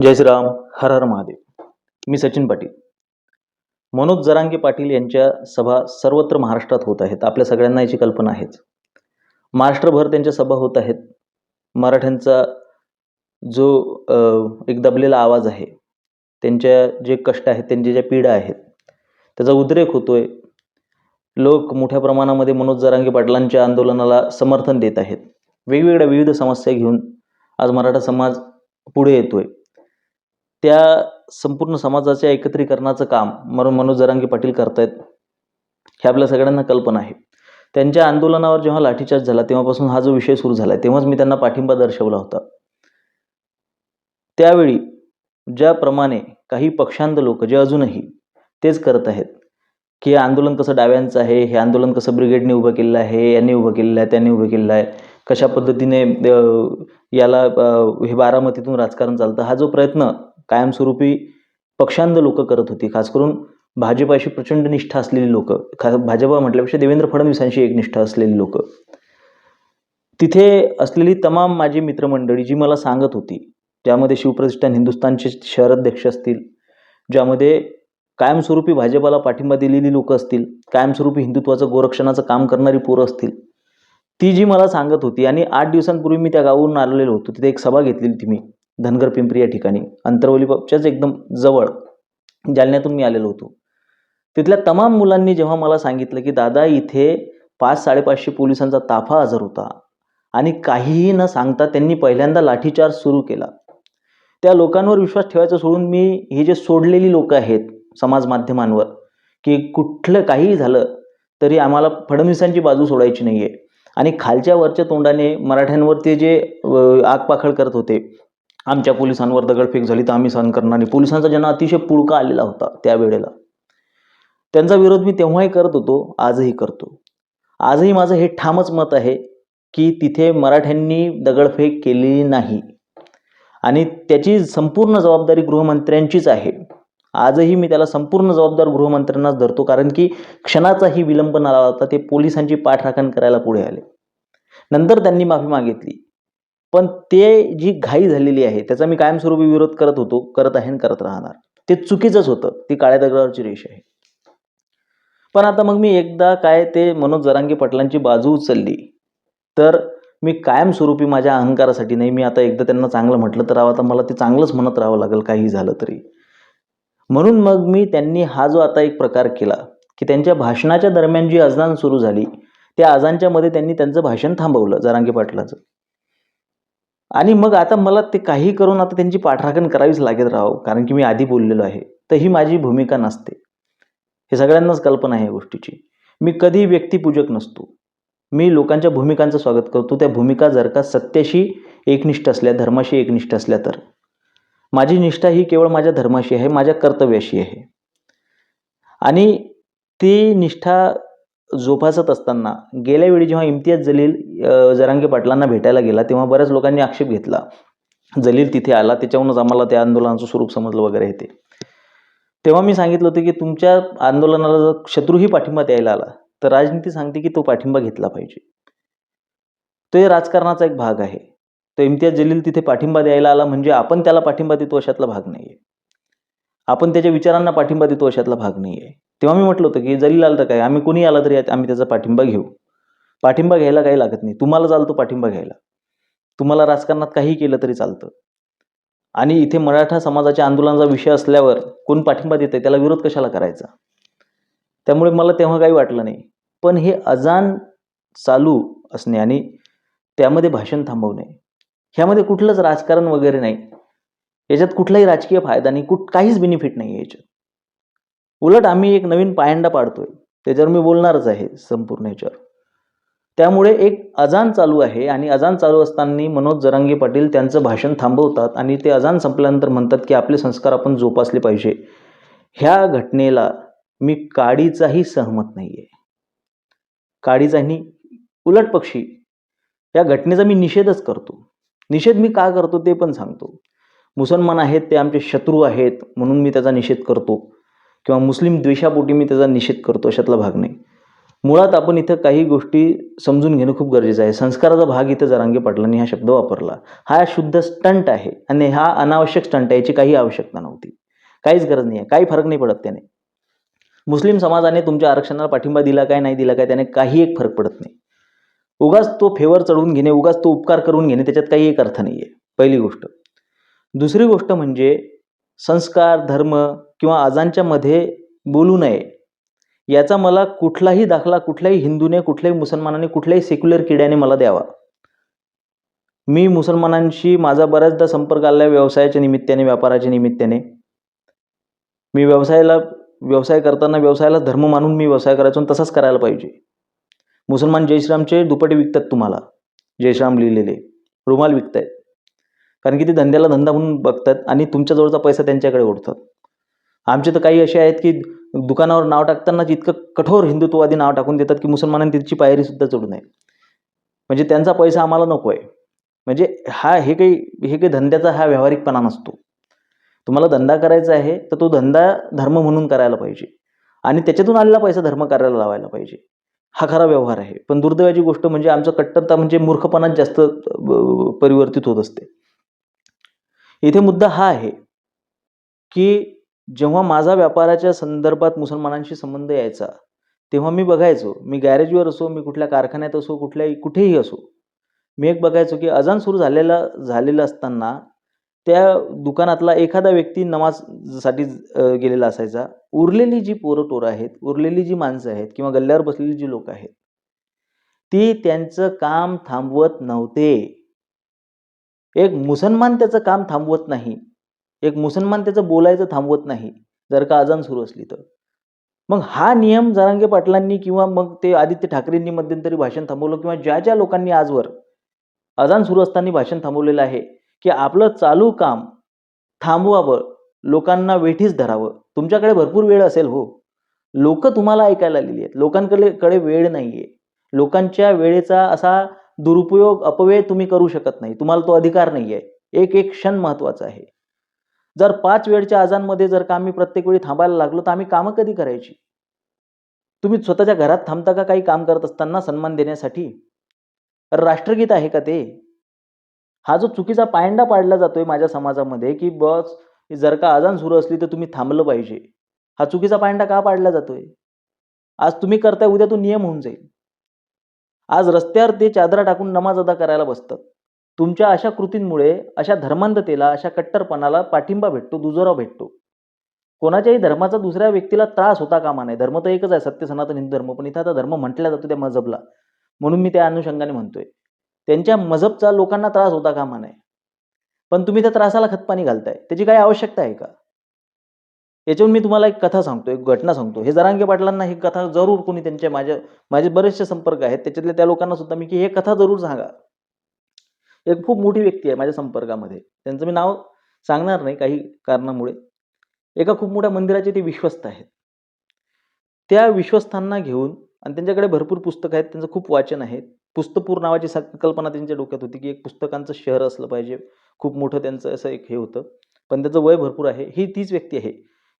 जय श्रीराम. हर हर महादेव. मी सचिन पाटील. मनोज जरांगे पाटील यांच्या सभा सर्वत्र महाराष्ट्रात होत आहेत. आपल्या सगळ्यांना याची कल्पना आहेच. महाराष्ट्रभर त्यांच्या सभा होत आहेत. मराठ्यांचा जो एक दबलेला आवाज आहे, त्यांच्या जे कष्ट आहेत, त्यांच्या ज्या पीडा आहेत, त्याचा उद्रेक होतोय. लोक मोठ्या प्रमाणामध्ये मनोज जरांगे पाटलांच्या आंदोलनाला समर्थन देत आहेत. वेगवेगळ्या विविध समस्या घेऊन आज मराठा समाज पुढे येतोय. त्या संपूर्ण समाजाच्या एकत्रीकरणाचं काम मनोज जरांगे पाटील करतायत, हे आपल्या सगळ्यांना कल्पना आहे. त्यांच्या आंदोलनावर जेव्हा लाठीचार्ज झाला तेव्हापासून हा जो विषय सुरू झाला, तेव्हाच मी त्यांना पाठिंबा दर्शवला होता. त्यावेळी ज्याप्रमाणे काही पक्षांध लोक जे अजूनही तेच करत आहेत की हे आंदोलन कसं डाव्यांचं आहे, हे आंदोलन कसं ब्रिगेडने उभं केलेलं आहे, यांनी उभं केलेलं आहे, त्यांनी उभं केलेलं आहे, कशा पद्धतीने याला हे बारामतीतून राजकारण चालतं, हा जो प्रयत्न कायमस्वरूपी पक्षांध लोक करत होती. खास करून भाजपाशी प्रचंड निष्ठा असलेली लोक, भाजपा म्हटल्यापेक्षा देवेंद्र फडणवीसांशी एक निष्ठा असलेली लोक, तिथे असलेली तमाम माझी मित्रमंडळी जी मला सांगत होती, ज्यामध्ये शिवप्रतिष्ठान हिंदुस्थानचे शहर अध्यक्ष असतील, ज्यामध्ये कायमस्वरूपी भाजपाला पाठिंबा दिलेली लोक असतील, कायमस्वरूपी हिंदुत्वाचं गोरक्षणाचं काम करणारी पोरं असतील, ती जी मला सांगत होती. आणि 8 दिवसांपूर्वी मी त्या गावावरून आलेलो होतो. तिथे एक सभा घेतलेली होती मी धनगर पिंपरी या ठिकाणी, अंतरवलीच्याच एकदम जवळ, जालन्यातून मी आलेलो होतो. तिथल्या तमाम मुलांनी जेव्हा मला सांगितलं की दादा इथे 500-550 पोलिसांचा ताफा हजर होता आणि काहीही न सांगता त्यांनी पहिल्यांदा लाठीचार्ज सुरू केला. त्या लोकांवर विश्वास ठेवायचा सोडून मी हे जे सोडलेली लोक आहेत समाज माध्यमांवर, की कुठलं काहीही झालं तरी आम्हाला फडणवीसांची बाजू सोडायची नाही आहे, आणि खालच्या वरच्या तोंडाने मराठ्यांवर ते जे आगपाखड करत होते, आमच्या पोलिसांवर दगडफेक झाली तर आम्ही सहन करणार नाही, पोलिसांचा ज्यांना अतिशय पुळका आलेला होता त्यावेळेला, त्यांचा विरोध मी तेव्हाही करत होतो, आजही करतो. आजही माझं हे ठामच मत आहे की तिथे मराठ्यांनी दगडफेक केलेली नाही आणि त्याची संपूर्ण जबाबदारी गृहमंत्र्यांचीच आहे. आजही मी त्याला संपूर्ण जबाबदार गृहमंत्र्यांनाच धरतो, कारण की क्षणाचाही विलंब न लावता ते पोलिसांची पाठराखण करायला पुढे आले. नंतर त्यांनी माफी मागितली, पण ते जी घाई झालेली आहे त्याचा मी कायमस्वरूपी विरोध करत होतो, करत आहे आणि करत राहणार. ते चुकीचंच होतं, ती काळ्या दगडावरची रेष आहे. पण आता मग मी एकदा काय ते मनोज जरांगे पाटलांची बाजू उचलली तर मी कायमस्वरूपी माझ्या अहंकारासाठी नाही, मी आता एकदा त्यांना चांगलं म्हटलं तर आता मला ते चांगलंच म्हणत राहावं लागेल काही झालं तरी. म्हणून मग मी त्यांनी हा जो आता एक प्रकार केला की त्यांच्या भाषणाच्या दरम्यान जी अजान सुरू झाली, त्या अजानच्या मध्ये त्यांनी त्यांचं भाषण थांबवलं जरांगे पाटलाचं. आणि मग आता मला ते काही करून आता त्यांची पाठराखण करावीच लागेल राहावं, कारण की मी आधी बोललेलो आहे. तर ही माझी भूमिका नसते, हे सगळ्यांनाच कल्पना आहे या गोष्टीची. मी कधी व्यक्तिपूजक नसतो, मी लोकांच्या भूमिकांचं स्वागत करतो. त्या भूमिका जर का सत्याशी एकनिष्ठ असल्या, धर्माशी एकनिष्ठ असल्या तर. माझी निष्ठा ही केवळ माझ्या धर्माशी आहे, माझ्या कर्तव्याशी आहे. आणि ती निष्ठा जोपासत असताना गेल्या वेळी जेव्हा इम्तियाज जलील जरांगे पाटलांना भेटायला गेला तेव्हा बऱ्याच लोकांनी आक्षेप घेतला, जलील तिथे आला त्याच्यावरूनच आम्हाला त्या आंदोलनाचं स्वरूप समजलं वगैरे हे ते. तेव्हा मी सांगितलं होतं की तुमच्या आंदोलनाला जर शत्रूही पाठिंबा द्यायला आला तर राजनीती सांगते की तो पाठिंबा घेतला पाहिजे. तो या राजकारणाचा एक भाग आहे. तो इम्तियाज जलील तिथे पाठिंबा द्यायला आला म्हणजे आपण त्याला पाठिंबा देतो अशातला भाग नाही आहे, आपण त्याच्या विचारांना पाठिंबा देतो अशातला भाग नाही आहे. तेव्हा मी म्हटलं होतं की जलील आलं तर काय, आम्ही कोणी आला तरी आम्ही त्याचा पाठिंबा घेऊ. पाठिंबा घ्यायला काही लागत नाही, तुम्हाला चालतो पाठिंबा घ्यायला, तुम्हाला राजकारणात काही केलं तरी चालतं. आणि इथे मराठा समाजाच्या आंदोलनाचा विषय असल्यावर कोण पाठिंबा देते त्याला विरोध कशाला करायचा. त्यामुळे मला तेव्हा काही वाटलं नाही. पण हे अजान चालू असणे आणि त्यामध्ये भाषण थांबवणे, ह्यामध्ये कुठलंच राजकारण वगैरे नाही, याच्यात कुठलाही राजकीय फायदा नाही, काहीच बेनिफिट नाही आहे याच्यात. उलट आम्ही एक नवीन पायंडा पाडतोय, त्याच्यावर मी बोलणारच आहे संपूर्ण ह्याच्यावर. त्यामुळे एक अजान चालू आहे आणि अजान चालू असताना मनोज जरांगे पाटील त्यांचं भाषण थांबवतात आणि ते अजान संपल्यानंतर म्हणतात की आपले संस्कार आपण जोपासले पाहिजे. ह्या घटनेला मी काडीचाही सहमत नाही आहे, काडीचाही. उलट पक्षी या घटनेचा मी निषेधच करतो. निषेध मी का करतो ते पण सांगतो. मुसलमान आहेत ते आमचे शत्रू आहेत म्हणून मी त्याचा निषेध करतो, किंवा मुस्लिम द्वेषापोटी मी त्याचा निषेध करतो अशातला भाग नाही. मुळात आपण इथं काही गोष्टी समजून घेणं खूप गरजेचं आहे. संस्काराचा भाग इथं जरांगे पाटलांनी हा शब्द वापरला. हा शुद्ध स्टंट आहे आणि हा अनावश्यक स्टंट आहे. याची काही आवश्यकता नव्हती. काहीच गरज नाही आहे. काही फरक नाही पडत त्याने. मुस्लिम समाजाने तुमच्या आरक्षणाला पाठिंबा दिला काय नाही दिला काय त्याने काही एक फरक पडत नाही. उगाच तो फेवर चढवून घेणे, उगाच तो उपकार करून घेणे त्याच्यात काही एक अर्थ नाही आहे. पहिली गोष्ट. दुसरी गोष्ट म्हणजे संस्कार, धर्म किंवा अजानच्या मध्ये बोलू नये. याचा मला कुठलाही दाखला कुठल्याही हिंदूने, कुठल्याही मुसलमानाने, कुठल्याही सेक्युलर किड्याने मला द्यावा. मी मुसलमानांशी माझा बऱ्याचदा संपर्क आला आहे व्यवसायाच्या निमित्ताने, व्यापाराच्या निमित्ताने. मी व्यवसाय करताना व्यवसायाला धर्म मानून मी व्यवसाय करायचो आणि तसंच करायला पाहिजे. मुसलमान जय श्रीरामचे दुपटे विकतात तुम्हाला, जय श्रीराम लिहिलेले रुमाल विकतायत. कारण की ते धंद्याला धंदा म्हणून बघतात आणि तुमच्याजवळचा पैसा त्यांच्याकडे ओढतात. आमचे तर काही असे आहेत की दुकानावर नाव टाकतानाच इतकं कठोर हिंदुत्ववादी नाव टाकून देतात की मुसलमानांनी तिची पायरीसुद्धा चढू नये. म्हणजे त्यांचा पैसा आम्हाला नको आहे. म्हणजे हे काही धंद्याचा हा व्यावहारिकपणा नसतो. तुम्हाला धंदा करायचा आहे तर तो धंदा धर्म म्हणून करायला पाहिजे आणि त्याच्यातून आलेला पैसा धर्म कार्याला लावायला पाहिजे. हा खरा व्यवहार आहे. पण दुर्दैवाची गोष्ट म्हणजे आमचं कट्टरता म्हणजे मूर्खपणात जास्त परिवर्तित होत असते. इथे मुद्दा हा आहे की जेव्हा माझा व्यापाराच्या संदर्भात मुसलमानांशी संबंध यायचा, तेव्हा मी बघायचो, मी गॅरेजवर असो, मी कुठल्या कारखान्यात असो, कुठेही असो, मी एक बघायचो की अजान सुरू झालेलं असताना त्या दुकानातला एखादा व्यक्ती नमाजसाठी गेलेला असायचा. उरलेली जी पोरं-टोरं आहेत, उरलेली जी माणसं आहेत किंवा गल्ल्यावर बसलेली जी लोकं आहेत, ती त्यांचं काम थांबवत नव्हते. एक मुसलमान त्याचं काम थांबवत नाही. एक मुसलमान त्याचं बोलायचं थांबवत नाही, जर का अजान सुरू असली तर. मग हा नियम जरांगे पाटलांनी किंवा मग ते आदित्य ठाकरेंनी मध्यंतरी भाषण थांबवलं किंवा ज्या लोकांनी आजवर अजान सुरू असताना भाषण थांबवलेलं आहे, की आपलं चालू काम थांबवावं, लोकांना वेठीस धरावं. तुमच्याकडे भरपूर वेळ असेल हो. लोकं तुम्हाला ऐकायला आलेली आहेत. लोकांकडे वेळ नाहीये. लोकांच्या वेळेचा असा दुरुपयोग, अपव्यय तुम्ही करू शकत नाही. तुम्हाला तो अधिकार नाहीये. एक क्षण महत्त्वाचा आहे. जर 5 वेळच्या अजानमध्ये जर का आम्ही प्रत्येक वेळी थांबायला लागलो, तर आम्ही कामं कधी करायची? तुम्ही स्वतःच्या घरात थांबता का काही काम करत असताना सन्मान देण्यासाठी? राष्ट्रगीत आहे का ते? हा जो चुकीचा पायंडा पाडला जातोय माझ्या समाजामध्ये, की बस जर का अजान सुरू असली तर तुम्ही थांबलं पाहिजे. हा चुकीचा पायंडा का पाडला जातोय? आज तुम्ही करताय, उद्या तो नियम होऊन जाईल. आज रस्त्यावर ते चादरा टाकून नमाज अदा करायला बसतात. तुमच्या अशा कृतींमुळे, अशा धर्मांधतेला, अशा कट्टरपणाला पाठिंबा भेटतो, दुजोरा भेटतो. कोणाच्याही धर्माचा दुसऱ्या व्यक्तीला त्रास होता कामा नये. धर्म तर एकच आहे, सत्य सनातन हिंदू धर्म. पण इथं आता धर्म म्हटला जातो त्या मजहबला. म्हणून मी त्या अनुषंगाने म्हणतोय. त्यांच्या मजहबचा लोकांना त्रास होता कामा नये. पण तुम्ही त्या त्रासाला खतपाणी घालताय. त्याची काही आवश्यकता आहे का? याच्यावरून मी तुम्हाला एक कथा सांगतो, एक घटना सांगतो. हे जरांगे पाटलांना ही कथा जरूर कोणी त्यांच्या माझे बरेचसे संपर्क आहेत. त्याच्यातल्या त्या लोकांना सुद्धा मी की हे कथा जरूर सांगा. एक खूप मोठी व्यक्ती आहे माझ्या संपर्कामध्ये. त्यांचं मी नाव सांगणार नाही काही कारणामुळे. एका खूप मोठ्या मंदिराचे ते विश्वस्त आहेत. त्या विश्वस्तांना घेऊन आणि त्यांच्याकडे भरपूर पुस्तकं आहेत. त्यांचं खूप वाचन आहे. पुस्तकपूर नावाची संकल्पना त्यांच्या डोक्यात होती, की एक पुस्तकांचं शहर असलं पाहिजे. खूप मोठं त्यांचं असं एक हे होतं. पण त्याचं वय भरपूर आहे. ही तीच व्यक्ती आहे,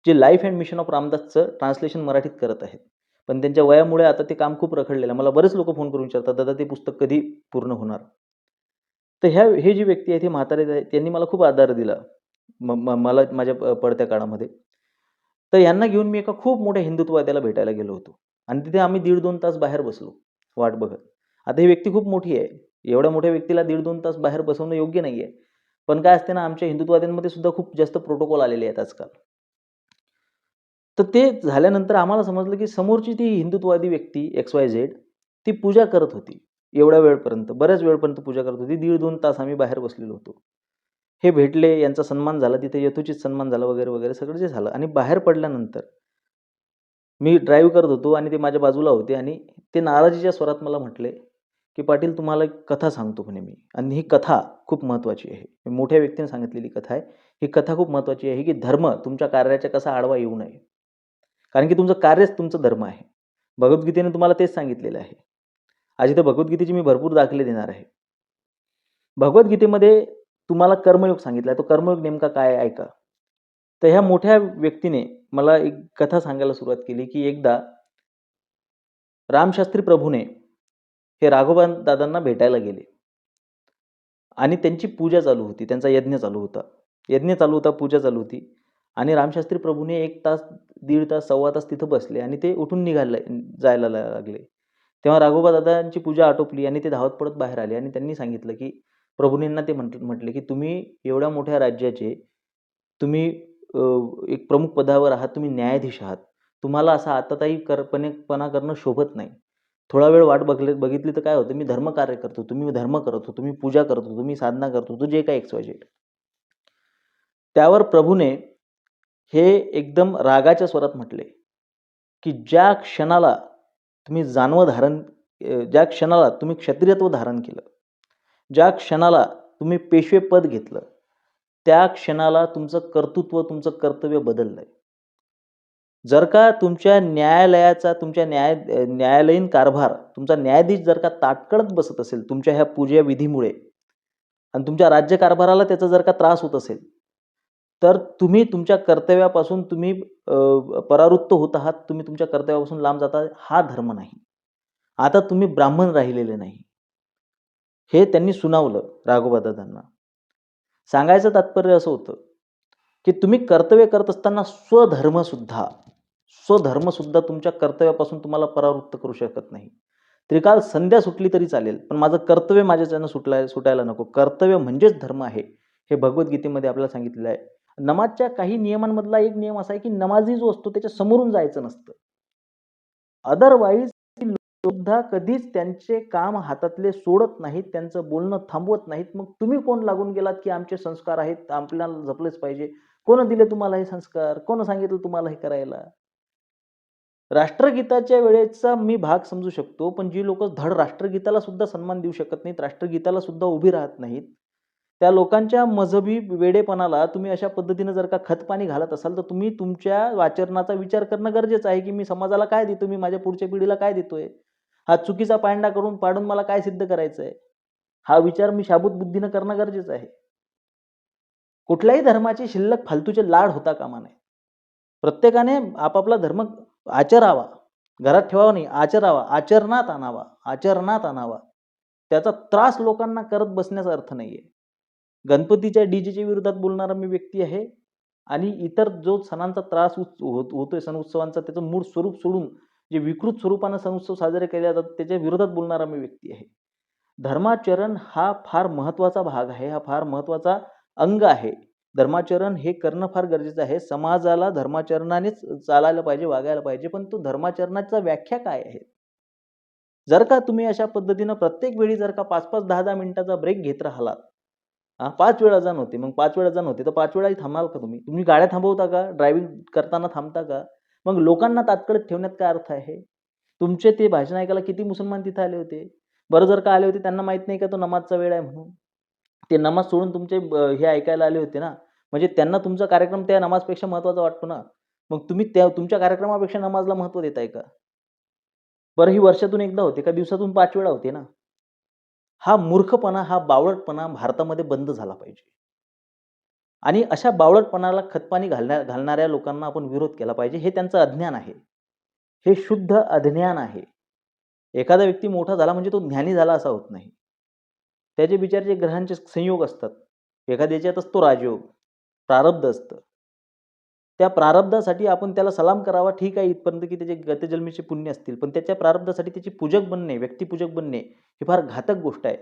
जे लाईफ अँड मिशन ऑफ रामदासचं ट्रान्सलेशन मराठीत करत आहेत. पण त्यांच्या वयामुळे आता ते काम खूप रखडलेलं आहे. मला बरेच लोकं फोन करून विचारतात, "दादा ते पुस्तक कधी पूर्ण होणार?" तर हे जी व्यक्ती आहे, ती म्हातारे आहेत. त्यांनी मला खूप आधार दिला. मला माझ्या पडत्या काळामध्ये. तर यांना घेऊन मी एका खूप मोठ्या हिंदुत्ववाद्याला भेटायला गेलो होतो आणि तिथे आम्ही 1.5-2 तास बाहेर बसलो वाट बघत. आता ही व्यक्ती खूप मोठी आहे. एवढ्या मोठ्या व्यक्तीला 1.5-2 तास बाहेर बसवणं योग्य नाही आहे. पण काय असते ना, आमच्या हिंदुत्ववाद्यांमध्ये सुद्धा खूप जास्त प्रोटोकॉल आलेले आहेत आजकाल. तर ते झाल्यानंतर आम्हाला समजलं, की समोरची ती हिंदुत्ववादी व्यक्ती XYZ ती पूजा करत होती. एवढ्या वेळपर्यंत, बऱ्याच वेळपर्यंत पूजा करत होती. 1.5-2 तास आम्ही बाहेर बसलेलो होतो. हे भेटले, यांचा सन्मान झाला, तिथे यथोचित सन्मान झाला वगैरे, वगैरे सगळं जे झालं आणि बाहेर पडल्यानंतर मी ड्राईव्ह करत होतो आणि ते माझ्या बाजूला होते आणि ते नाराजीच्या स्वरात मला म्हटले, की "पाटील तुम्हाला एक कथा सांगतो" म्हणे मी आणि ही कथा खूप महत्त्वाची आहे. मोठ्या व्यक्तीने सांगितलेली कथा आहे. ही कथा खूप महत्त्वाची आहे, की धर्म तुमच्या कार्याच्या कसा आडवा येऊ नये. कारण की तुमचं कार्यच तुमचं धर्म आहे. भगवद्गीतेने तुम्हाला तेच सांगितलेलं आहे. आज इथं भगवद्गीतेचे मी भरपूर दाखले देणार आहे. भगवद्गीतेमध्ये तुम्हाला कर्मयोग सांगितला आहे. तो कर्मयोग नेमका काय आहे ऐका. तर ह्या मोठ्या व्यक्तीने मला एक कथा सांगायला सुरुवात केली, की एकदा रामशास्त्री प्रभूने हे राघोबा दादांना भेटायला गेले आणि त्यांची पूजा चालू होती, त्यांचा यज्ञ चालू होता. यज्ञ चालू होता, पूजा चालू होती आणि रामशास्त्री प्रभूने 1 तास, 1.5 तास, सव्वा तास तिथं बसले आणि ते उठून जायला लागले. तेव्हा राघोबा दादांची पूजा आटोपली आणि ते धावत पळत बाहेर आले आणि त्यांनी सांगितलं, की प्रभूंना ते म्हटले, की तुम्ही एवढ्या मोठ्या राज्याचे तुम्ही एक प्रमुख पदावर आहात, तुम्ही न्यायाधीश आहात. तुम्हाला असा आतातायी पणा करणं शोभत नाही. थोडा वेळ वाट बघितली तर काय होतं, मी धर्मकार्य करतो, तुम्ही धर्म करत होतो, मी पूजा करत होतो, मी साधना करत होतो, जे काही XYZ. त्यावर प्रभूने हे एकदम रागाच्या स्वरात म्हटले, की ज्या क्षणाला तुम्ही ज्या क्षणाला तुम्ही क्षत्रियत्व धारण केलं, ज्या क्षणाला तुम्ही पेशवेपद घेतलं, त्या क्षणाला तुमचं कर्तृत्व, तुमचं कर्तव्य बदललंय. जर का तुमच्या न्यायालयाचा, न्यायालयीन कारभार, तुमचा न्यायाधीश जर का ताटकळत बसत असेल तुमच्या ह्या पूजा विधीमुळे आणि तुमच्या राज्यकारभाराला त्याचा जर का त्रास होत असेल, तर तुम्ही तुमच्या कर्तव्यापासून परावृत्त होत आहात, तुम्ही तुमच्या कर्तव्यापासून लांब जाता, हा धर्म नाही. आता तुम्ही ब्राह्मण राहिलेले नाही. हे त्यांनी सुनावलं राघोबा दादांना. सांगायचं तात्पर्य असं होतं, की तुम्ही कर्तव्य करत असताना स्वधर्मसुद्धा तुमच्या कर्तव्यापासून तुम्हाला परावृत्त करू शकत नाही. त्रिकाल संध्या सुटली तरी चालेल, पण माझं कर्तव्य माझ्याच्यानं सुटायला नको. कर्तव्य म्हणजेच धर्म आहे, हे भगवद्गीतेमध्ये आपल्याला सांगितलेलं आहे. नमाजच्या काही नियमांमधला एक नियम असा आहे, की नमाजी जो असतो त्याच्या समोरून जायचं नसतं. अदरवाईज सुद्धा कधीच त्यांचे काम हातातले सोडत नाहीत, त्यांचं बोलणं थांबवत नाहीत. मग तुम्ही कोण लागून गेलात, की आमचे संस्कार आहेत, आपल्याला जपलेच पाहिजे. कोण दिले तुम्हाला हे संस्कार? कोण सांगितलं तुम्हाला हे करायला? राष्ट्रगीताच्या वेळेचा मी भाग समजू शकतो, पण जी लोक धड राष्ट्रगीताला सुद्धा सन्मान देऊ शकत नाहीत, राष्ट्रगीताला सुद्धा उभी राहत नाहीत, त्या लोकांच्या मजहबी वेडेपणाला तुम्ही अशा पद्धतीने जर का खतपाणी घालत असाल, तर तुम्ही तुमच्या आचरणाचा विचार करणं गरजेचं आहे, की मी समाजाला काय देतोय, मी माझ्या पुढच्या पिढीला काय देतोय, हा चुकीचा पायंडा पाडून मला काय सिद्ध करायचं आहे, हा विचार मी शाबूत बुद्धीनं करणं गरजेचं आहे. कुठल्याही धर्माची शिल्लक फालतूचे लाड होता कामा नये. प्रत्येकाने आपापला धर्म आचरावा, घरात ठेवावा नाही, आचरणात आणावा. त्याचा त्रास लोकांना करत बसण्याचा अर्थ नाहीये. गणपतीच्या डीजेच्या विरोधात बोलणारा मी व्यक्ती आहे आणि इतर जो सणांचा त्रास होतोय, सण उत्सवांचा, त्याचं मूळ स्वरूप सोडून जे विकृत स्वरूपानं सण उत्सव साजरे केले जातात त्याच्या विरोधात बोलणारा मी व्यक्ती आहे. धर्माचरण हा फार महत्त्वाचा भाग आहे, हा फार महत्त्वाचा अंग आहे. धर्माचरण हे करणं फार गरजेचं आहे. समाजाला धर्माचरणानेच चालायला पाहिजे, वागायला पाहिजे. पण तो धर्माचरणाचा व्याख्या काय आहे? जर का तुम्ही अशा पद्धतीनं प्रत्येक वेळी जर का 5-5, 10-10 मिनिटाचा ब्रेक घेत राहिलात, 5 वेळा अजान होते, मग 5 वेळा अजान होते, तर 5 वेळाही थांबाल का तुम्ही? तुम्ही गाड्या थांबवता का? ड्रायव्हिंग करताना थांबता का? मग लोकांना तात्काळत ठेवण्यात काय अर्थ आहे? तुमचे ते भाषण ऐकायला किती मुसलमान तिथं आले होते? बरं जर का आले होते, त्यांना माहीत नाही का तो नमाजचा वेळ आहे म्हणून? ते नमाज सोडून तुमचे हे ऐकायला आले होते ना. म्हणजे त्यांना तुमचा कार्यक्रम त्या नमाजपेक्षा महत्त्वाचा वाटतो ना. मग तुम्ही तुमच्या कार्यक्रमापेक्षा नमाजला महत्त्व देताय का? बरं ही वर्षातून एकदा होते का दिवसातून 5 वेळा होते ना. हा मूर्खपणा, हा बावळटपणा भारतामध्ये बंद झाला पाहिजे. आणि अशा बावळटपणाला खतपाणी घालणाऱ्या लोकांना आपण विरोध केला पाहिजे. हे त्यांचं अज्ञान आहे. हे शुद्ध अज्ञान आहे. एखादा व्यक्ती मोठा झाला म्हणजे तो ज्ञानी झाला असा होत नाही. त्याचे विचारचे ग्रहांचे संयोग असतात. एखाद्याच्यात असतो राजयोग, प्रारब्ध असतं. त्या प्रारब्धासाठी आपण त्याला सलाम करावा ठीक आहे इथपर्यंत, की त्याचे गतजन्मीचे पुण्य असतील. पण त्याच्या प्रारब्धासाठी त्याची पूजक बनणे, व्यक्तिपूजक बनणे ही फार घातक गोष्ट आहे.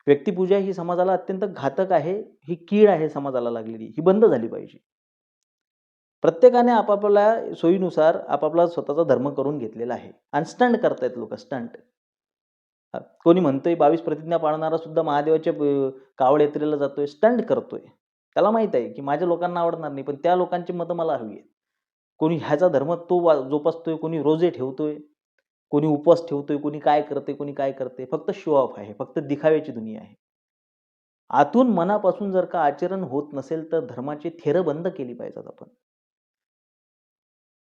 व्यक्तिपूजा ही समाजाला अत्यंत घातक आहे. ही कीड आहे समाजाला लागलेली. ही बंद झाली पाहिजे. प्रत्येकाने आपापल्या सोयीनुसार आपापला स्वतःचा धर्म करून घेतलेला आहे. आणि स्टंट करतायत लोकं, स्टंट. कोणी म्हणतोय 22 प्रतिज्ञा पाळणारा सुद्धा महादेवाच्या कावड यात्रेला जातोय, स्टंट करतोय. त्याला माहित आहे, की माझ्या लोकांना आवडणार नाही, पण त्या लोकांची मतं मला हवी आहेत. कोणी ह्याचा धर्म तो जोपासतोय, कोणी रोजे ठेवतोय, कोणी उपवास ठेवतोय, कोणी काय करते. फक्त शो ऑफ आहे, फक्त दिखाव्याची दुनिया आहे. आतून मनापासून जर का आचरण होत नसेल, तर धर्माची थेरं बंद केली पाहिजेत आपण.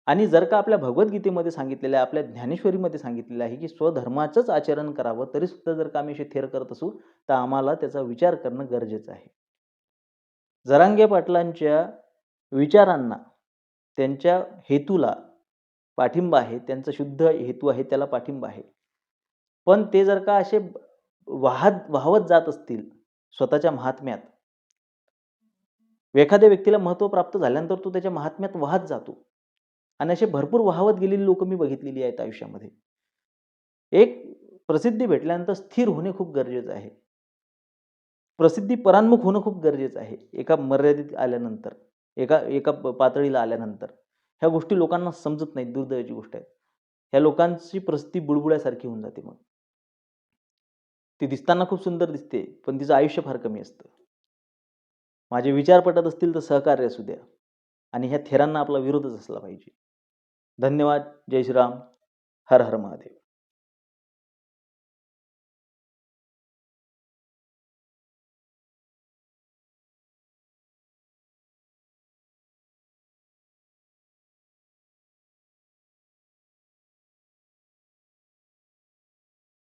आणि जर का आपल्या भगवद्गीतेमध्ये सांगितलेलं आहे, आपल्या ज्ञानेश्वरीमध्ये सांगितलेलं आहे, की स्वधर्माचंच आचरण करावं, तरी सुद्धा जर का आम्ही असे थेर करत असू, तर आम्हाला त्याचा विचार करणं गरजेचं आहे. जरांगे पाटलांच्या विचारांना, त्यांच्या हेतूला पाठिंबा आहे, त्यांचा शुद्ध हेतू आहे, त्याला पाठिंबा आहे. पण ते जर का असे वाहवत जात असतील स्वतःच्या महात्म्यात, एखाद्या व्यक्तीला महत्त्व प्राप्त झाल्यानंतर तो त्याच्या महात्म्यात वाहत जातो आणि असे भरपूर वाहवत गेलेली लोकं मी बघितलेली आहेत आयुष्यामध्ये. एक प्रसिद्धी भेटल्यानंतर स्थिर होणे खूप गरजेचं आहे. प्रसिद्धी परान्मुख होणं खूप गरजेचं आहे. एका मर्यादित आल्यानंतर, एका एका पातळीला आल्यानंतर. ह्या गोष्टी लोकांना समजत नाहीत, दुर्दैवाची गोष्ट आहे. ह्या लोकांची प्रसिद्धी बुळबुळ्यासारखी होऊन जाते मग. ती दिसताना खूप सुंदर दिसते, पण तिचं आयुष्य फार कमी असतं. माझे विचार पटत असतील तर सहकार्य असू द्या आणि ह्या थेरांना आपला विरोधच असला पाहिजे. धन्यवाद. जय श्रीराम. हर हर महादेव.